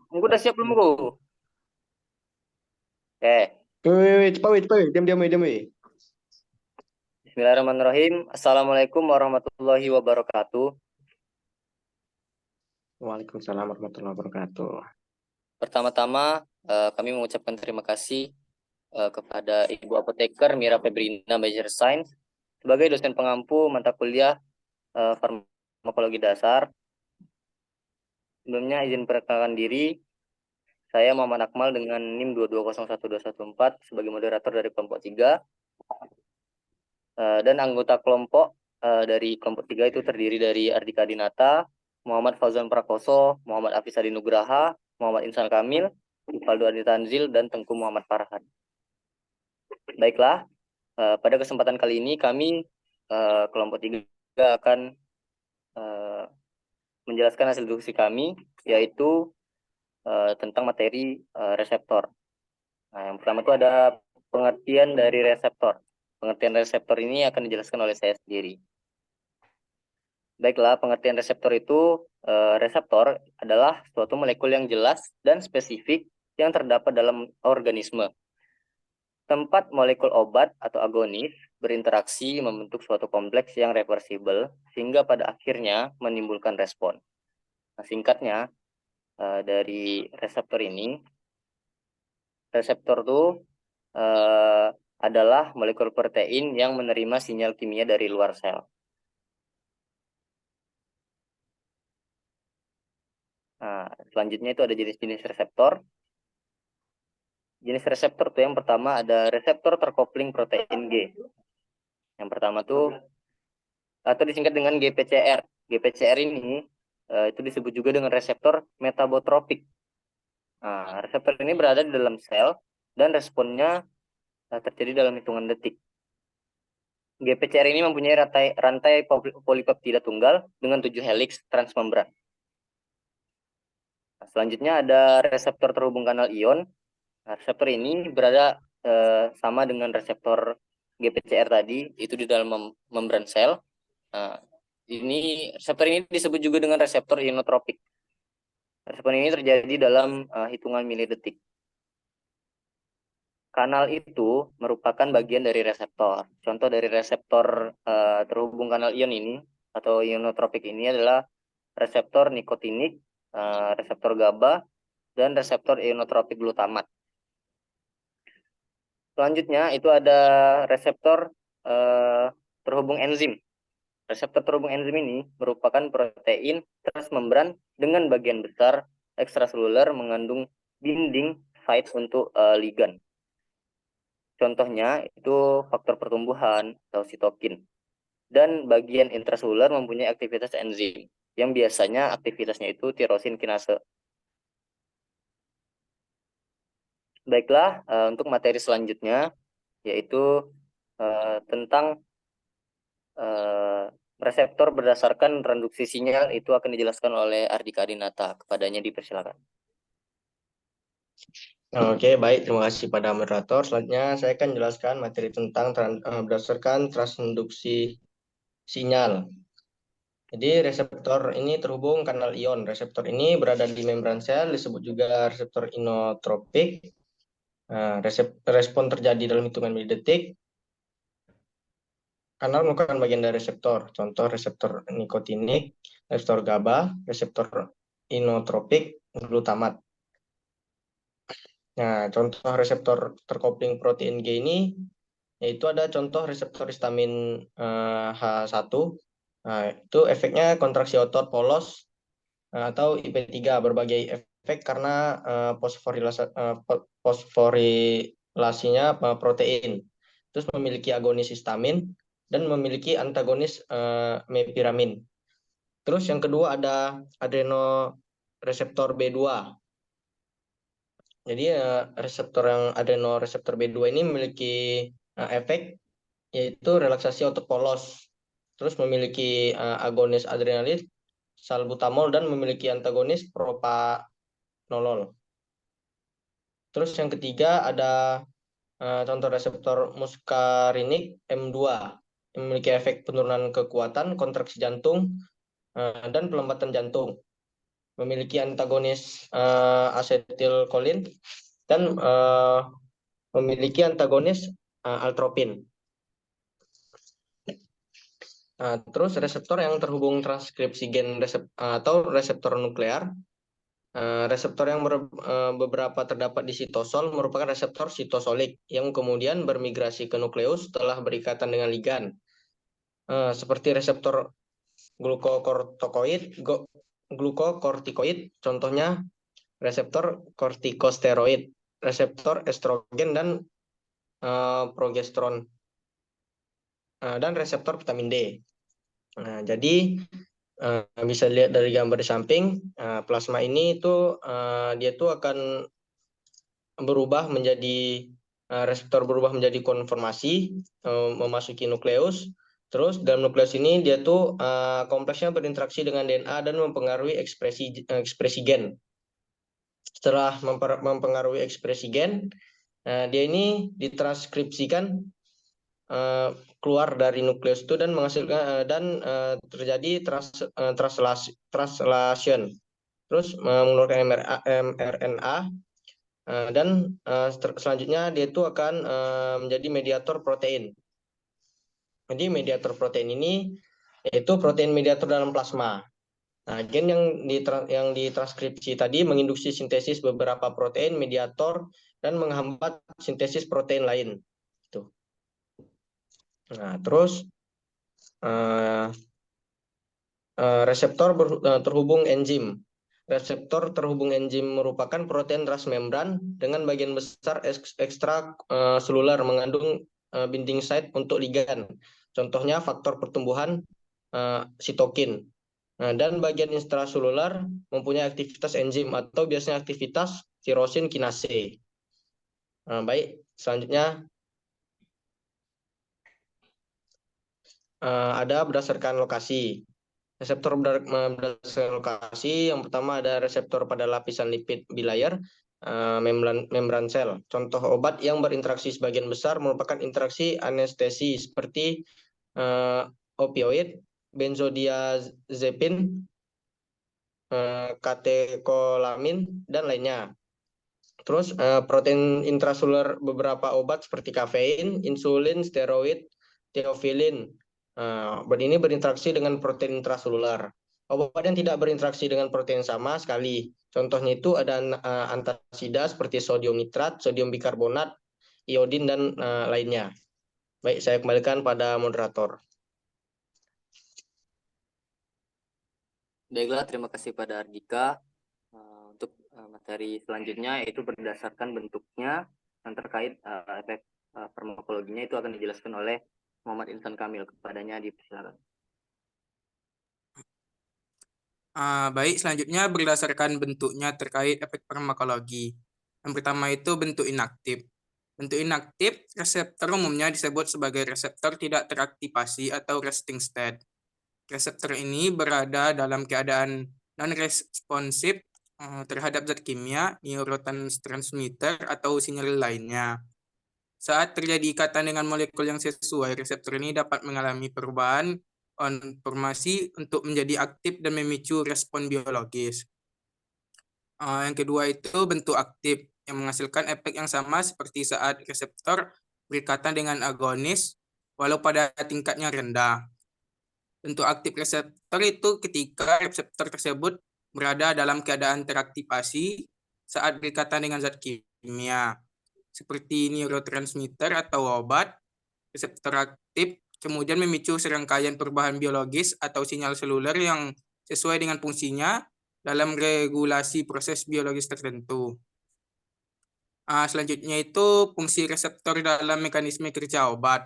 Engko udah siap belum, Bro? Oke. Wih, cepat, wih, cepat, wih. Diam, wih, diam, wih. Bismillahirrahmanirrahim. Assalamualaikum warahmatullahi wabarakatuh. Waalaikumsalam warahmatullahi wabarakatuh. Pertama-tama, kami mengucapkan terima kasih kepada Ibu Apoteker Mira Febrina Major Science sebagai dosen pengampu mata kuliah farmakologi dasar. Sebelumnya izin perkenalkan diri, saya Muhammad Akmal dengan NIM 2201214 sebagai moderator dari kelompok 3. Dan anggota kelompok dari kelompok 3 itu terdiri dari Ardika Dinata, Muhammad Fauzan Prakoso, Muhammad Afis Adi Nugraha, Muhammad Insan Kamil, Faldo Adi Tanzil, dan Tengku Muhammad Farhan. Baiklah, pada kesempatan kali ini kami kelompok 3 akan menjelaskan hasil diskusi kami, yaitu tentang materi reseptor. Nah, yang pertama itu ada pengertian dari reseptor. Pengertian reseptor ini akan dijelaskan oleh saya sendiri. Baiklah, pengertian reseptor itu, reseptor adalah suatu molekul yang jelas dan spesifik yang terdapat dalam organisme. Tempat molekul obat atau agonis berinteraksi membentuk suatu kompleks yang reversibel, sehingga pada akhirnya menimbulkan respon. Nah, singkatnya, dari reseptor ini, reseptor itu adalah molekul protein yang menerima sinyal kimia dari luar sel. Nah, selanjutnya itu ada jenis-jenis reseptor. Jenis reseptor tuh yang pertama ada reseptor terkopling protein G. Yang pertama tuh atau disingkat dengan GPCR. GPCR ini itu disebut juga dengan reseptor metabotropik. Nah, reseptor ini berada di dalam sel dan responnya terjadi dalam hitungan detik. GPCR ini mempunyai rantai polipeptida tunggal dengan 7 heliks transmembran. Nah, selanjutnya ada reseptor terhubung kanal ion. Nah, reseptor ini berada sama dengan reseptor GPCR tadi, itu di dalam membran sel. Nah, reseptor ini disebut juga dengan reseptor inotropik. Reseptor ini terjadi dalam hitungan milidetik. Kanal itu merupakan bagian dari reseptor. Contoh dari reseptor terhubung kanal ion ini atau inotropik ini adalah reseptor nikotinik, reseptor GABA, dan reseptor inotropik glutamat. Selanjutnya itu ada reseptor terhubung enzim. Reseptor terhubung enzim ini merupakan protein transmembran dengan bagian besar ekstraseluler mengandung dinding site untuk ligan. Contohnya itu faktor pertumbuhan atau sitokin. Dan bagian intraseluler mempunyai aktivitas enzim yang biasanya aktivitasnya itu tirosin kinase. Baiklah, untuk materi selanjutnya yaitu tentang reseptor berdasarkan reduksi sinyal, itu akan dijelaskan oleh Ardika Adinata. Kepadanya dipersilakan. Oke, baik. Terima kasih pada moderator. Selanjutnya, saya akan jelaskan materi tentang berdasarkan transduksi sinyal. Jadi, reseptor ini terhubung kanal ion. Reseptor ini berada di membran sel, disebut juga reseptor inotropik. Nah, respon terjadi dalam hitungan milidetik. Kanal merupakan bagian dari reseptor. Contoh reseptor nikotinik, reseptor GABA, reseptor inotropik, glutamat. Nah, contoh reseptor terkopling protein G ini yaitu ada contoh reseptor histamin H1. Nah, itu efeknya kontraksi otot polos atau IP3, berbagai efek karena fosforilasinya protein. Terus memiliki agonis histamin dan memiliki antagonis mepiramin. Terus yang kedua ada adrenoreseptor B2. Jadi reseptor yang adrenoreseptor B2 ini memiliki efek yaitu relaksasi otot polos. Terus memiliki agonis adrenalin, salbutamol, dan memiliki antagonis propanolol. Terus yang ketiga ada contoh reseptor muskarinik M2 yang memiliki efek penurunan kekuatan, kontraksi jantung, dan pelembatan jantung. memiliki antagonis asetilkolin dan memiliki antagonis altropin. Terus reseptor yang terhubung transkripsi gen atau reseptor nuklear. Reseptor yang beberapa terdapat di sitosol merupakan reseptor sitosolik yang kemudian bermigrasi ke nukleus setelah berikatan dengan ligan. Seperti reseptor glukokortikoid, contohnya reseptor kortikosteroid, reseptor estrogen dan progesteron, dan reseptor vitamin D. Jadi bisa lihat dari gambar di samping, plasma ini dia akan berubah menjadi reseptor berubah menjadi konformasi, memasuki nukleus. Terus dalam nukleus ini dia kompleksnya berinteraksi dengan DNA dan mempengaruhi ekspresi gen. Setelah mempengaruhi ekspresi gen, dia ini ditranskripsikan keluar dari nukleus itu dan menghasilkan terjadi translation. Terus mengeluarkan mRNA dan selanjutnya dia akan menjadi mediator protein. Jadi mediator protein ini yaitu protein mediator dalam plasma. Nah, gen yang ditranskripsi tadi menginduksi sintesis beberapa protein mediator dan menghambat sintesis protein lain. Itu. Nah, terus reseptor terhubung enzim. Reseptor terhubung enzim merupakan protein transmembran dengan bagian besar ekstra seluler mengandung binding site untuk ligan. Contohnya faktor pertumbuhan sitokin. Dan bagian intraseluler mempunyai aktivitas enzim atau biasanya aktivitas tirosin kinase. Baik, selanjutnya ada berdasarkan lokasi. Reseptor berdasarkan lokasi, yang pertama ada reseptor pada lapisan lipid bilayer, membran sel. Contoh obat yang berinteraksi sebagian besar merupakan interaksi anestesi seperti opioid, benzodiazepin, katekolamin, dan lainnya. Terus protein intraseluler beberapa obat seperti kafein, insulin, steroid, teofilin. Obat ini berinteraksi dengan protein intraseluler. Obat yang tidak berinteraksi dengan protein sama sekali. Contohnya itu ada antasida seperti sodium nitrat, sodium bikarbonat, iodin, dan lainnya. Baik, saya kembalikan pada moderator. Baiklah, terima kasih pada Ardika. Untuk materi selanjutnya yaitu berdasarkan bentuknya yang terkait efek farmakologinya itu akan dijelaskan oleh Muhammad Insan Kamil. Kepadanya dipersilakan. Baik, selanjutnya berdasarkan bentuknya terkait efek farmakologi. Yang pertama itu bentuk inaktif. Bentuk inaktif, reseptor umumnya disebut sebagai reseptor tidak teraktivasi atau resting state. Reseptor ini berada dalam keadaan non-responsif terhadap zat kimia, neurotransmitter, atau sinyal lainnya. Saat terjadi ikatan dengan molekul yang sesuai, reseptor ini dapat mengalami perubahan konformasi untuk menjadi aktif dan memicu respon biologis. Yang kedua itu bentuk aktif yang menghasilkan efek yang sama seperti saat reseptor berikatan dengan agonis walau pada tingkatnya rendah. Bentuk aktif reseptor itu ketika reseptor tersebut berada dalam keadaan teraktivasi saat berikatan dengan zat kimia seperti neurotransmitter atau obat. Reseptor aktif kemudian memicu serangkaian perubahan biologis atau sinyal seluler yang sesuai dengan fungsinya dalam regulasi proses biologis tertentu. Selanjutnya itu fungsi reseptor dalam mekanisme kerja obat.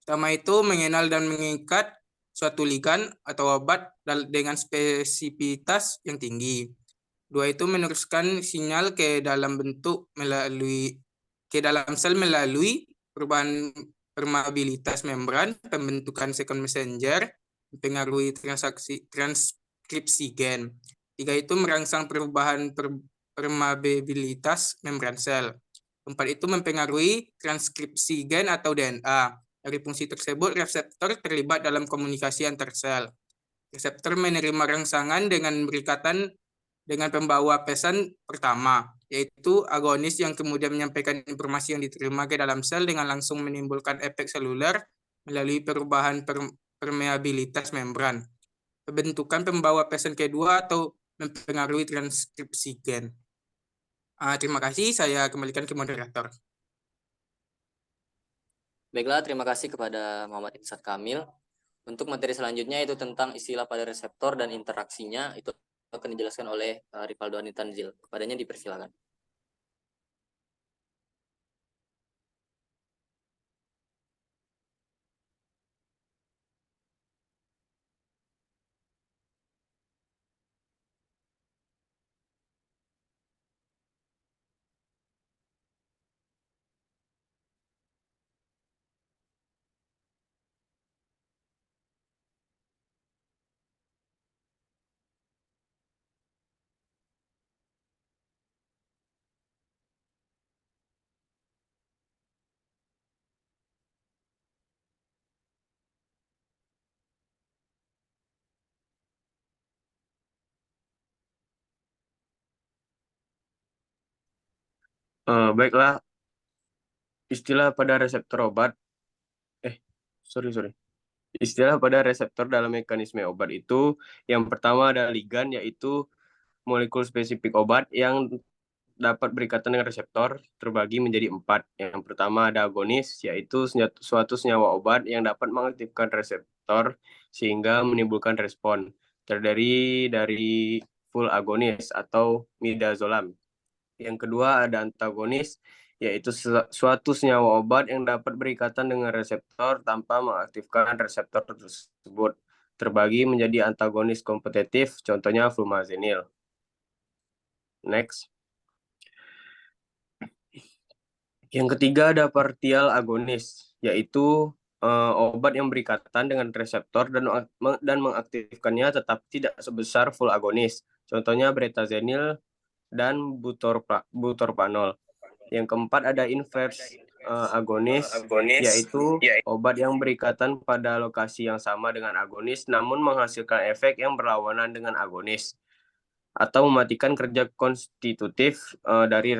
Pertama itu mengenal dan mengikat suatu ligan atau obat dengan spesifitas yang tinggi. Dua itu meneruskan sinyal ke dalam sel melalui perubahan permeabilitas membran, pembentukan second messenger, mempengaruhi transkripsi gen. Tiga itu merangsang perubahan permeabilitas membran sel. Empat itu mempengaruhi transkripsi gen atau DNA. Dari fungsi tersebut, reseptor terlibat dalam komunikasi antar sel. Reseptor menerima rangsangan dengan berikatan dengan pembawa pesan pertama, yaitu agonis yang kemudian menyampaikan informasi yang diterima ke dalam sel dengan langsung menimbulkan efek seluler melalui perubahan permeabilitas membran. Pembentukan pembawa pesan kedua atau mempengaruhi transkripsi gen. Terima kasih, saya kembalikan ke moderator. Baiklah, terima kasih kepada Muhammad Insad Kamil. Untuk materi selanjutnya itu tentang istilah pada reseptor dan interaksinya, itu akan dijelaskan oleh Rivaldo Anitanzil. Kepadanya dipersilakan. Baiklah, istilah pada reseptor obat, istilah pada reseptor dalam mekanisme obat itu yang pertama ada ligan, yaitu molekul spesifik obat yang dapat berikatan dengan reseptor terbagi menjadi 4. Yang pertama ada agonis, yaitu suatu senyawa obat yang dapat mengaktifkan reseptor sehingga menimbulkan respon. Terdiri dari full agonis atau midazolam. Yang kedua ada antagonis, yaitu suatu senyawa obat yang dapat berikatan dengan reseptor tanpa mengaktifkan reseptor tersebut. Terbagi menjadi antagonis kompetitif, contohnya flumazenil. Next. Yang ketiga ada partial agonis, yaitu obat yang berikatan dengan reseptor dan mengaktifkannya tetapi tidak sebesar full agonis. Contohnya bretazenil dan butorphanol. Yang keempat ada inverse agonis, yaitu obat yang berikatan pada lokasi yang sama dengan agonis namun menghasilkan efek yang berlawanan dengan agonis atau mematikan kerja konstitutif dari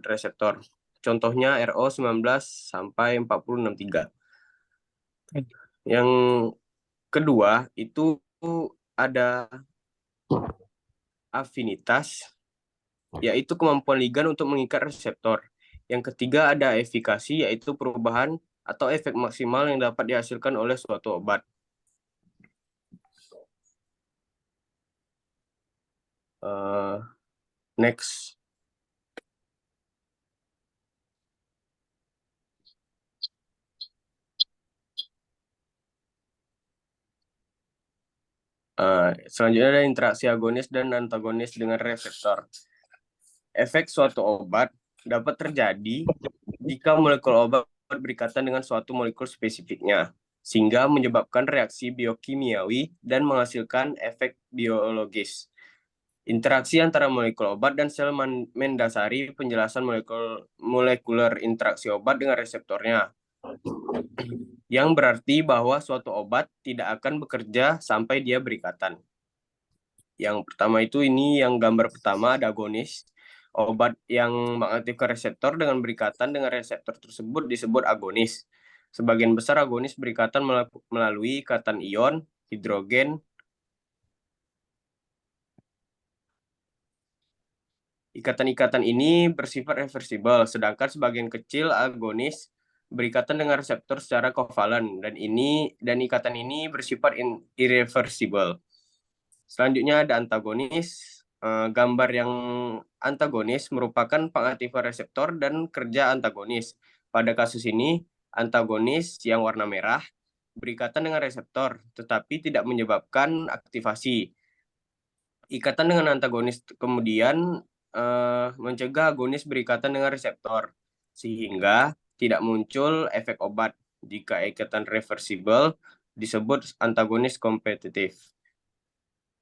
reseptor. Contohnya RO19 sampai 4063. Yang kedua itu ada afinitas, yaitu kemampuan ligan untuk mengikat reseptor. Yang ketiga ada efikasi, yaitu perubahan atau efek maksimal yang dapat dihasilkan oleh suatu obat. Next. Selanjutnya ada interaksi agonis dan antagonis dengan reseptor. Efek suatu obat dapat terjadi jika molekul obat berikatan dengan suatu molekul spesifiknya, sehingga menyebabkan reaksi biokimiawi dan menghasilkan efek biologis. Interaksi antara molekul obat dan sel mendasari penjelasan molekuler interaksi obat dengan reseptornya, yang berarti bahwa suatu obat tidak akan bekerja sampai dia berikatan. Yang pertama itu ini yang gambar pertama ada agonis. Obat yang mengaktifkan reseptor dengan berikatan dengan reseptor tersebut disebut agonis. Sebagian besar agonis berikatan melalui ikatan ion, hidrogen. Ikatan-ikatan ini bersifat reversibel, sedangkan sebagian kecil agonis berikatan dengan reseptor secara kovalen dan ikatan ini bersifat irreversibel. Selanjutnya ada antagonis. Gambar yang antagonis merupakan pengaktifan reseptor dan kerja antagonis. Pada kasus ini, antagonis yang warna merah berikatan dengan reseptor, tetapi tidak menyebabkan aktivasi. Ikatan dengan antagonis kemudian mencegah agonis berikatan dengan reseptor, sehingga tidak muncul efek obat. Jika ikatan reversibel, disebut antagonis kompetitif.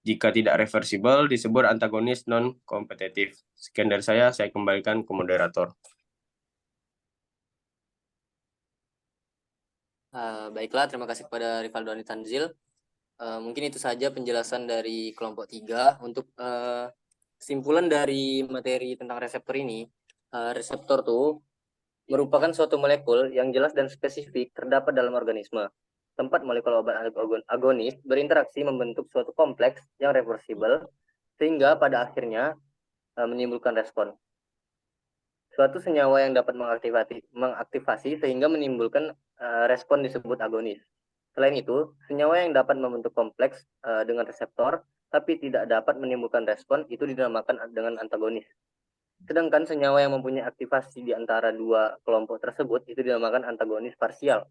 Jika tidak reversibel, disebut antagonis non-kompetitif. Sekian dari saya kembalikan ke moderator. Baiklah, terima kasih kepada Rivaldo Anitanzil. Mungkin itu saja penjelasan dari kelompok 3. Untuk kesimpulan dari materi tentang reseptor ini, reseptor tuh merupakan suatu molekul yang jelas dan spesifik terdapat dalam organisme. Tempat molekul obat agonis berinteraksi membentuk suatu kompleks yang reversibel, sehingga pada akhirnya menimbulkan respon. Suatu senyawa yang dapat mengaktifasi sehingga menimbulkan respon disebut agonis. Selain itu, senyawa yang dapat membentuk kompleks dengan reseptor tapi tidak dapat menimbulkan respon itu dinamakan dengan antagonis. Sedangkan senyawa yang mempunyai aktivasi di antara dua kelompok tersebut itu dinamakan antagonis parsial.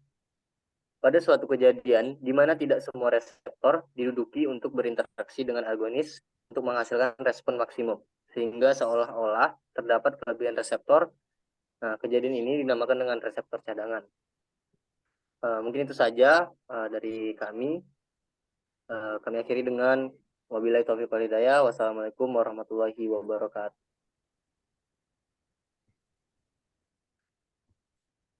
Pada suatu kejadian di mana tidak semua reseptor diduduki untuk berinteraksi dengan agonis untuk menghasilkan respon maksimum, sehingga seolah-olah terdapat kelebihan reseptor. Nah, kejadian ini dinamakan dengan reseptor cadangan. Mungkin itu saja dari kami. Kami akhiri dengan wabillahi taufiq wal hidayah. Wassalamualaikum warahmatullahi wabarakatuh.